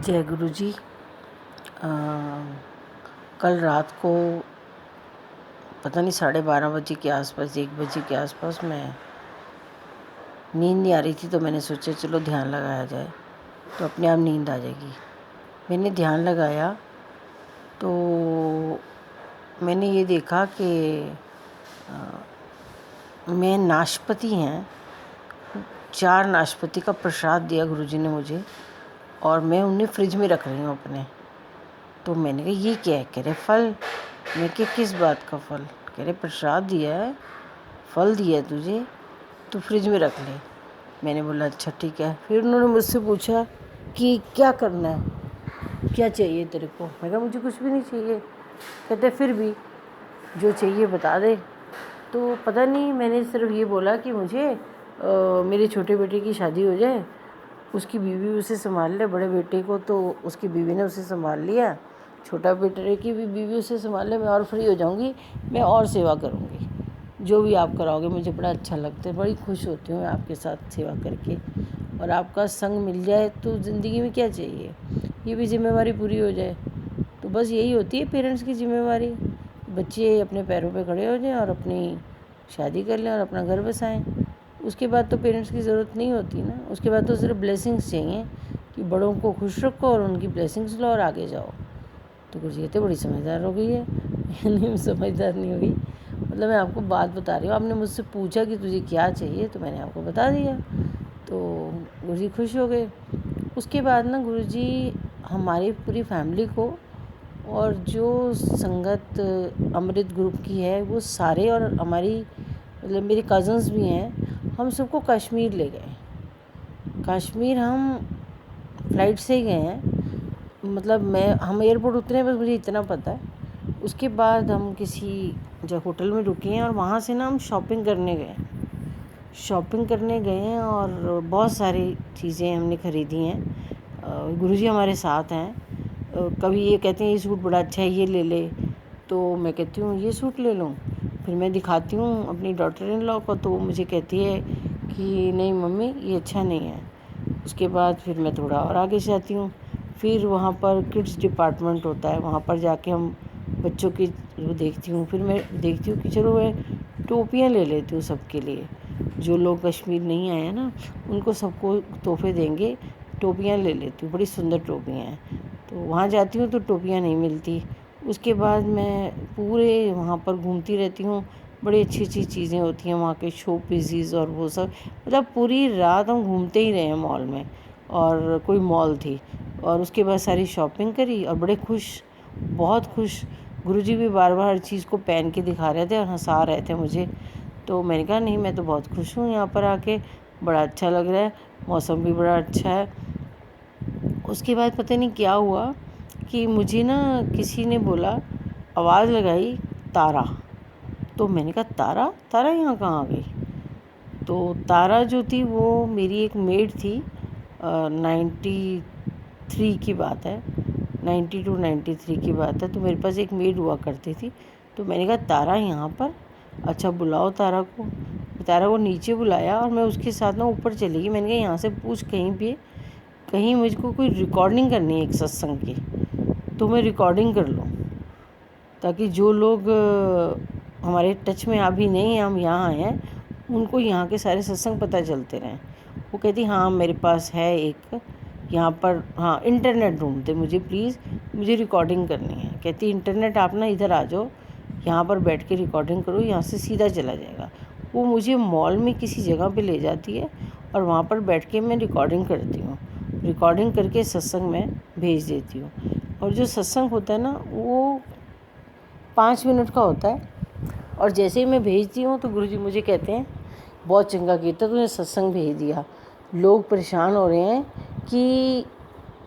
जय गुरु जी। कल रात को पता नहीं 12:30 बजे के आसपास, 1 बजे के आसपास मैं नींद नहीं आ रही थी, तो मैंने सोचा चलो ध्यान लगाया जाए तो अपने आप नींद आ जाएगी। मैंने ध्यान लगाया तो मैंने ये देखा कि मैं नाशपाती हैं 4 नाशपाती का प्रसाद दिया गुरुजी ने मुझे, और मैं उन्हें फ्रिज में रख रही हूँ अपने। तो मैंने कहा ये क्या है? कह रहे फल। मैं कहा किस बात का फल? कह रहे प्रसाद दिया है, फल दिया है तुझे, तो फ्रिज में रख ले। मैंने बोला अच्छा ठीक है। फिर उन्होंने मुझसे पूछा कि क्या करना है, क्या चाहिए तेरे को? मैं कहा मुझे कुछ भी नहीं चाहिए। कहते फिर भी जो चाहिए बता दे। तो पता नहीं, मैंने सिर्फ ये बोला कि मुझे मेरे छोटे बेटे की शादी हो जाए, उसकी बीवी उसे संभाल ले। बड़े बेटे को तो उसकी बीवी ने उसे संभाल लिया, छोटा बेटे की भी बीवी उसे संभाल ले, मैं और फ्री हो जाऊंगी, मैं और सेवा करूंगी। जो भी आप कराओगे मुझे बड़ा अच्छा लगता है, बड़ी खुश होती हूँ मैं आपके साथ सेवा करके। और आपका संग मिल जाए तो ज़िंदगी में क्या चाहिए, ये भी जिम्मेवारी पूरी हो जाए। तो बस यही होती है पेरेंट्स की जिम्मेवारी, बच्चे अपने पैरों पे खड़े हो जाएं और अपनी शादी कर लें और अपना घर बसाएं। उसके बाद तो पेरेंट्स की ज़रूरत नहीं होती ना, उसके बाद तो सिर्फ ब्लेसिंग्स चाहिए कि बड़ों को खुश रखो और उनकी ब्लेसिंग्स लो और आगे जाओ। तो कुछ ये तो बड़ी समझदार हो गई है। नहीं, समझदार नहीं हुई, मतलब मैं आपको बात बता रही हूँ। आपने मुझसे पूछा कि तुझे क्या चाहिए, तो मैंने आपको बता दिया, तो गुरुजी खुश हो गए। उसके बाद ना गुरुजी हमारी पूरी फैमिली को, और जो संगत अमृत ग्रुप की है वो सारे, और हमारी मतलब मेरे कज़न्स भी हैं, हम सबको कश्मीर ले गए। कश्मीर हम फ़्लाइट से ही गए हैं, मतलब हम एयरपोर्ट उतरे, बस मुझे इतना पता है। उसके बाद हम किसी जो होटल में रुके हैं और वहाँ से ना हम शॉपिंग करने गए हैं और बहुत सारी चीज़ें हमने ख़रीदी हैं। गुरुजी हमारे साथ हैं। कभी ये कहते हैं ये सूट बड़ा अच्छा है, ये ले ले, तो मैं कहती हूँ ये सूट ले लूँ। फिर मैं दिखाती हूँ अपनी डॉटर इन लॉ को, तो वो मुझे कहती है कि नहीं मम्मी ये अच्छा नहीं है। उसके बाद फिर मैं थोड़ा और आगे जाती हूँ, फिर वहाँ पर किड्स डिपार्टमेंट होता है, वहाँ पर जाके हम बच्चों की वो देखती हूँ। फिर मैं देखती हूँ कि चलो मैं टोपियाँ ले लेती हूँ सबके लिए, जो लोग कश्मीर नहीं आए हैं ना उनको सबको तोहफे देंगे, टोपियाँ ले लेती हूँ, बड़ी सुंदर टोपियाँ हैं। तो वहाँ जाती हूँ तो टोपियाँ नहीं मिलती। उसके बाद मैं पूरे वहाँ पर घूमती रहती हूँ, बड़ी अच्छी अच्छी चीज़ें होती हैं वहाँ के शो पीसीज और वो सब, मतलब पूरी रात हम घूमते ही रहे हैं मॉल में। और कोई मॉल थी, और उसके बाद सारी शॉपिंग करी और बड़े खुश, बहुत खुश। गुरुजी भी बार बार हर चीज़ को पहन के दिखा रहे थे और हंसा रहे थे मुझे। तो मैंने कहा नहीं मैं तो बहुत खुश हूँ यहाँ पर आके, बड़ा अच्छा लग रहा है, मौसम भी बड़ा अच्छा है। उसके बाद पता नहीं क्या हुआ कि मुझे ना किसी ने बोला, आवाज़ लगाई तारा। तो मैंने कहा तारा, तारा यहाँ कहाँ आ गई? तो तारा जो थी वो मेरी एक मेड थी। 93 की बात है, 92-93 की बात है। तो मेरे पास एक मेड हुआ करती थी। तो मैंने कहा तारा यहाँ पर, अच्छा बुलाओ तारा को। तारा को नीचे बुलाया और मैं उसके साथ ना ऊपर चली गई। मैंने कहा यहाँ से पूछ कहीं भी, कहीं मुझको कोई रिकॉर्डिंग करनी है एक सत्संग की, तो मैं रिकॉर्डिंग कर लूँ, ताकि जो लोग हमारे टच में अभी नहीं हैं, हम यहाँ आए हैं, उनको यहाँ के सारे सत्संग पता चलते रहें। वो कहती हाँ मेरे पास है एक यहाँ पर, हाँ इंटरनेट ढूंढते मुझे प्लीज़, मुझे रिकॉर्डिंग करनी है। कहती इंटरनेट आप ना इधर आ जाओ, यहाँ पर बैठ के रिकॉर्डिंग करो, यहाँ से सीधा चला जाएगा। वो मुझे मॉल में किसी जगह पे ले जाती है और वहाँ पर बैठ के मैं रिकॉर्डिंग करती हूँ, रिकॉर्डिंग करके सत्संग में भेज देती हूँ। और जो सत्संग होता है ना वो 5 मिनट का होता है, और जैसे ही मैं भेजती हूँ तो गुरुजी मुझे कहते हैं बहुत चंगा किया तूने सत्संग भेज दिया। लोग परेशान हो रहे हैं कि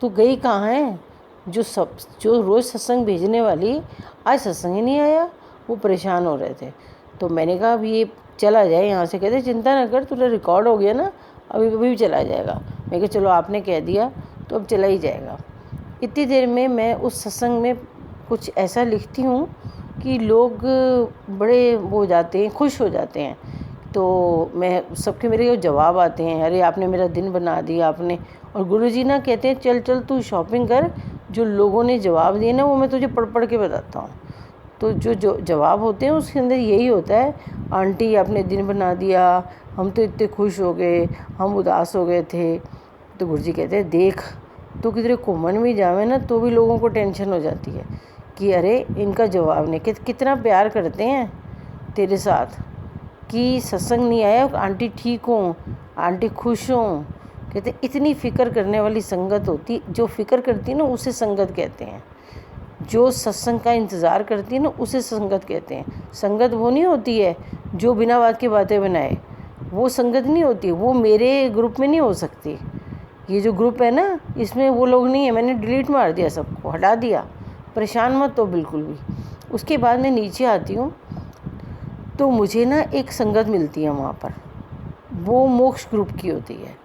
तू गई कहाँ है, जो रोज़ सत्संग भेजने वाली आज सत्संग ही नहीं आया, वो परेशान हो रहे थे। तो मैंने कहा अब ये चला जाए यहाँ से। कहते चिंता ना कर, तुझे रिकॉर्ड हो गया ना, अभी भी चला जाएगा। मैं कहा चलो आपने कह दिया तो अब चला ही जाएगा। इतनी देर में मैं उस सत्संग में कुछ ऐसा लिखती हूँ कि लोग बड़े वो हो जाते हैं, खुश हो जाते हैं। तो मैं सबके मेरे जो जवाब आते हैं, अरे आपने मेरा दिन बना दिया आपने। और गुरुजी ना कहते हैं चल चल तू शॉपिंग कर, जो लोगों ने जवाब दिए ना वो मैं तुझे पढ़ पढ़ के बताता हूँ। तो जो जवाब होते हैं उसके अंदर यही होता है, आंटी आपने दिन बना दिया, हम तो इतने खुश हो गए, हम उदास हो गए थे। तो गुरुजी कहते हैं देख तो किधरे घूमन भी जावे ना तो भी लोगों को टेंशन हो जाती है कि अरे इनका जवाब नहीं, कितना प्यार करते हैं तेरे साथ कि सत्संग नहीं आया, आंटी ठीक हो, आंटी खुश हों। कहते इतनी फ़िक्र करने वाली संगत होती, जो फ़िक्र करती है ना उसे संगत कहते हैं। जो सत्संग का इंतज़ार करती है ना उसे संगत कहते हैं। संगत वो नहीं होती है जो बिना बात की बातें बनाए, वो संगत नहीं होती, वो मेरे ग्रुप में नहीं हो सकती। ये जो ग्रुप है ना इसमें वो लोग नहीं है, मैंने डिलीट मार दिया, सबको हटा दिया, परेशान मत तो बिल्कुल भी। उसके बाद मैं नीचे आती हूँ तो मुझे ना एक संगत मिलती है वहाँ पर, वो मोक्ष ग्रुप की होती है।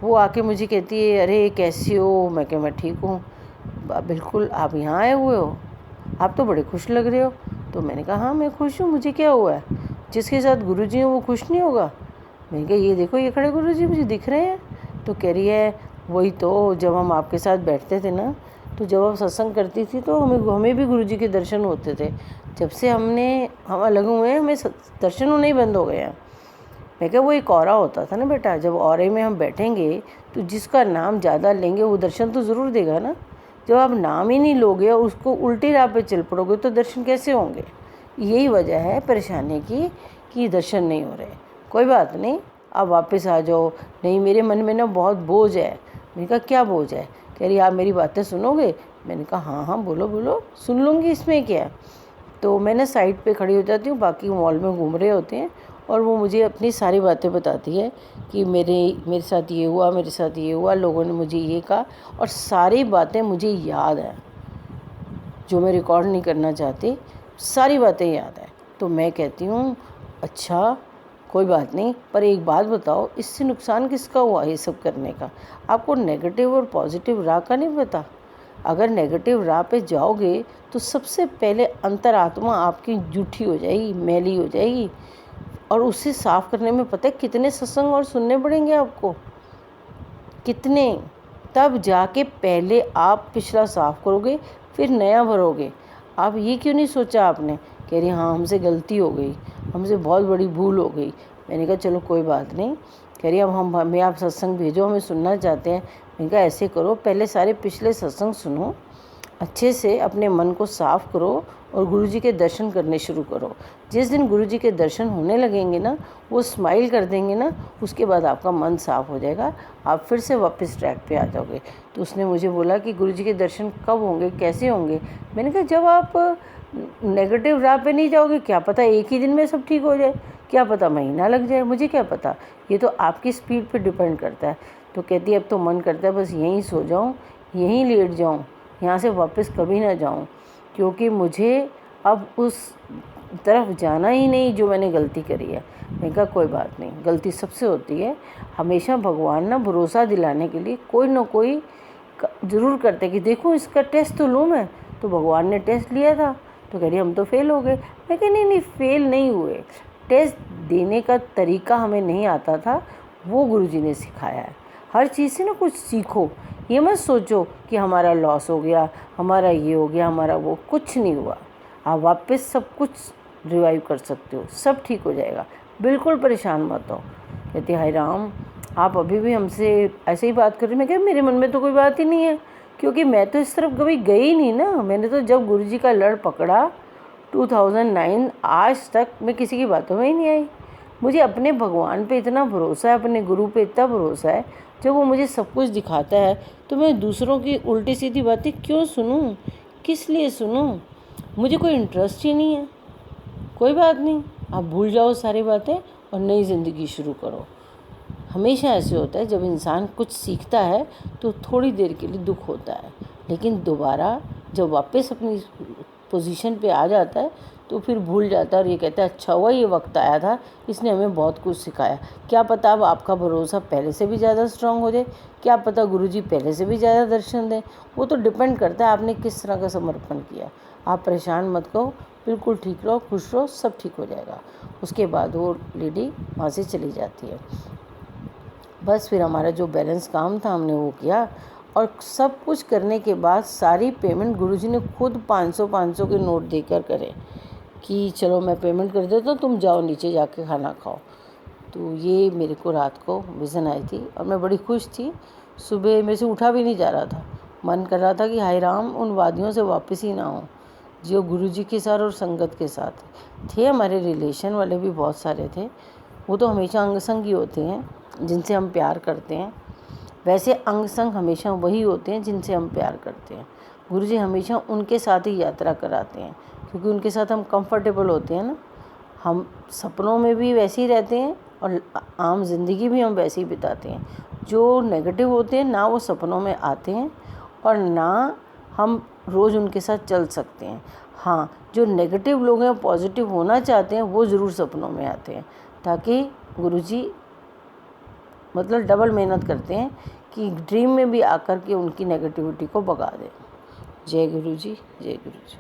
वो आके मुझे कहती है अरे कैसी हो, मैं क्या मैं ठीक हूँ। बिल्कुल आप यहाँ आए हुए हो, आप तो बड़े खुश लग रहे हो। तो मैंने कहा हाँ मैं खुश हूँ, मुझे क्या हुआ है, जिसके साथ गुरुजी हैं वो खुश नहीं होगा। मैंने कहा ये देखो ये खड़े गुरुजी मुझे दिख रहे हैं। तो कह रही है वही तो, जब हम आपके साथ बैठते थे ना तो जब आप सत्संग करती थी तो हमें भी गुरुजी के दर्शन होते थे। जब से हम अलग हुए हैं हमें दर्शन होने ही बंद हो गए हैं। मैं कहा वो एक औरा होता था ना बेटा, जब औरे में हम बैठेंगे तो जिसका नाम ज़्यादा लेंगे वो दर्शन तो ज़रूर देगा ना। जब आप नाम ही नहीं लोगे और उसको उल्टी राह पे चल पड़ोगे तो दर्शन कैसे होंगे। यही वजह है परेशानी की कि दर्शन नहीं हो रहे। कोई बात नहीं, आप वापस आ जाओ। नहीं मेरे मन में ना बहुत बोझ है। मैंने कहा क्या बोझ है। कह रही आप मेरी बातें सुनोगे। मैंने कहा हाँ हाँ बोलो बोलो, सुन लूँगी, इसमें क्या है। तो मैं ना साइड पे खड़ी हो जाती हूँ, बाकी मॉल में घूम रहे होते हैं और वो मुझे अपनी सारी बातें बताती है कि मेरे साथ ये हुआ, मेरे साथ ये हुआ, लोगों ने मुझे ये कहा। और सारी बातें मुझे याद हैं, जो मैं रिकॉर्ड नहीं करना चाहती, सारी बातें याद हैं। तो मैं कहती हूँ अच्छा कोई बात नहीं, पर एक बात बताओ इससे नुकसान किसका हुआ ये सब करने का। आपको नेगेटिव और पॉजिटिव राह का नहीं पता। अगर नेगेटिव राह पे जाओगे तो सबसे पहले अंतरात्मा आपकी जूठी हो जाएगी, मैली हो जाएगी। और उसे साफ़ करने में पता है कितने सत्संग और सुनने पड़ेंगे आपको, कितने। तब जाके पहले आप पिछला साफ़ करोगे फिर नया भरोगे। आप ये क्यों नहीं सोचा आपने। कह रही हाँ हमसे गलती हो गई, हमसे बहुत बड़ी भूल हो गई। मैंने कहा चलो कोई बात नहीं। कह रही अब हमें आप सत्संग भेजो, हमें सुनना चाहते हैं। मैंने कहा ऐसे करो पहले सारे पिछले सत्संग सुनो, अच्छे से अपने मन को साफ़ करो और गुरुजी के दर्शन करने शुरू करो। जिस दिन गुरुजी के दर्शन होने लगेंगे ना, वो स्माइल कर देंगे ना, उसके बाद आपका मन साफ़ हो जाएगा, आप फिर से वापस ट्रैक पे आ जाओगे। तो उसने मुझे बोला कि गुरुजी के दर्शन कब होंगे, कैसे होंगे। मैंने कहा जब आप नेगेटिव राह पे नहीं जाओगे, क्या पता एक ही दिन में सब ठीक हो जाए, क्या पता महीना लग जाए, मुझे क्या पता, ये तो आपकी स्पीड पे डिपेंड करता है। तो कहती है अब तो मन करता है बस यहीं सो जाऊँ, यहीं लेट जाऊँ, यहाँ से वापस कभी ना जाऊँ, क्योंकि मुझे अब उस तरफ जाना ही नहीं जो मैंने गलती करी है। मैंने कहा कोई बात नहीं, गलती सबसे होती है। हमेशा भगवान ना भरोसा दिलाने के लिए कोई ना कोई ज़रूर करते कि देखो इसका टेस्ट तो लूँ मैं। तो भगवान ने टेस्ट लिया था तो कह रही हम तो फेल हो गए। मैं कह नहीं फेल नहीं हुए, टेस्ट देने का तरीका हमें नहीं आता था, वो गुरुजी ने सिखाया है। हर चीज़ से ना कुछ सीखो, ये मत सोचो कि हमारा लॉस हो गया, हमारा ये हो गया, हमारा वो, कुछ नहीं हुआ। आप वापस सब कुछ रिवाइव कर सकते हो, सब ठीक हो जाएगा, बिल्कुल परेशान मत हो। कहती हाय राम आप अभी भी हमसे ऐसे ही बात कर रहे। मैं क्या मेरे मन में तो कोई बात ही नहीं है, क्योंकि मैं तो इस तरफ कभी गई नहीं ना। मैंने तो जब गुरुजी का लड़ पकड़ा 2009 आज तक मैं किसी की बातों में ही नहीं आई। मुझे अपने भगवान पे इतना भरोसा है, अपने गुरु पे इतना भरोसा है, जब वो मुझे सब कुछ दिखाता है तो मैं दूसरों की उल्टी सीधी बातें क्यों सुनूं, किस लिए सुनूं। मुझे कोई इंटरेस्ट ही नहीं है। कोई बात नहीं, आप भूल जाओ सारी बातें और नई ज़िंदगी शुरू करो। हमेशा ऐसे होता है, जब इंसान कुछ सीखता है तो थोड़ी देर के लिए दुख होता है, लेकिन दोबारा जब वापस अपनी पोजीशन पे आ जाता है तो फिर भूल जाता है और ये कहता है अच्छा हुआ ये वक्त आया था, इसने हमें बहुत कुछ सिखाया। क्या पता अब आपका भरोसा पहले से भी ज़्यादा स्ट्रांग हो जाए, क्या पता गुरुजी पहले से भी ज़्यादा दर्शन दें। वो तो डिपेंड करता है आपने किस तरह का समर्पण किया। आप परेशान मत करो, बिल्कुल ठीक रहो, खुश रहो, सब ठीक हो जाएगा। उसके बाद वो लेडी वहाँ से चली जाती है। बस फिर हमारा जो बैलेंस काम था हमने वो किया, और सब कुछ करने के बाद सारी पेमेंट गुरुजी ने खुद 500 के नोट देकर करे कि चलो मैं पेमेंट कर देता हूँ, तुम जाओ नीचे जाके खाना खाओ। तो ये मेरे को रात को विज़न आई थी और मैं बड़ी खुश थी। सुबह मेरे से उठा भी नहीं जा रहा था, मन कर रहा था कि हाय राम उन वादियों से वापस ही ना हो, जो गुरुजी के साथ और संगत के साथ थे। हमारे रिलेशन वाले भी बहुत सारे थे, वो तो हमेशा अंग संग ही होते हैं जिनसे हम प्यार करते हैं। वैसे अंग संग हमेशा वही होते हैं जिनसे हम प्यार करते हैं। गुरुजी हमेशा उनके साथ ही यात्रा कराते हैं, क्योंकि उनके साथ हम कंफर्टेबल होते हैं ना। हम सपनों में भी वैसे ही रहते हैं और आम जिंदगी भी हम वैसे ही बिताते हैं। जो नेगेटिव होते हैं ना वो सपनों में आते हैं और ना हम रोज़ उनके साथ चल सकते हैं। हाँ, जो नेगेटिव लोग हैं पॉजिटिव होना चाहते हैं वो ज़रूर सपनों में आते हैं, ताकि गुरुजी मतलब डबल मेहनत करते हैं कि ड्रीम में भी आकर के उनकी नेगेटिविटी को भगा दें। जय गुरु जी, जय गुरु जी।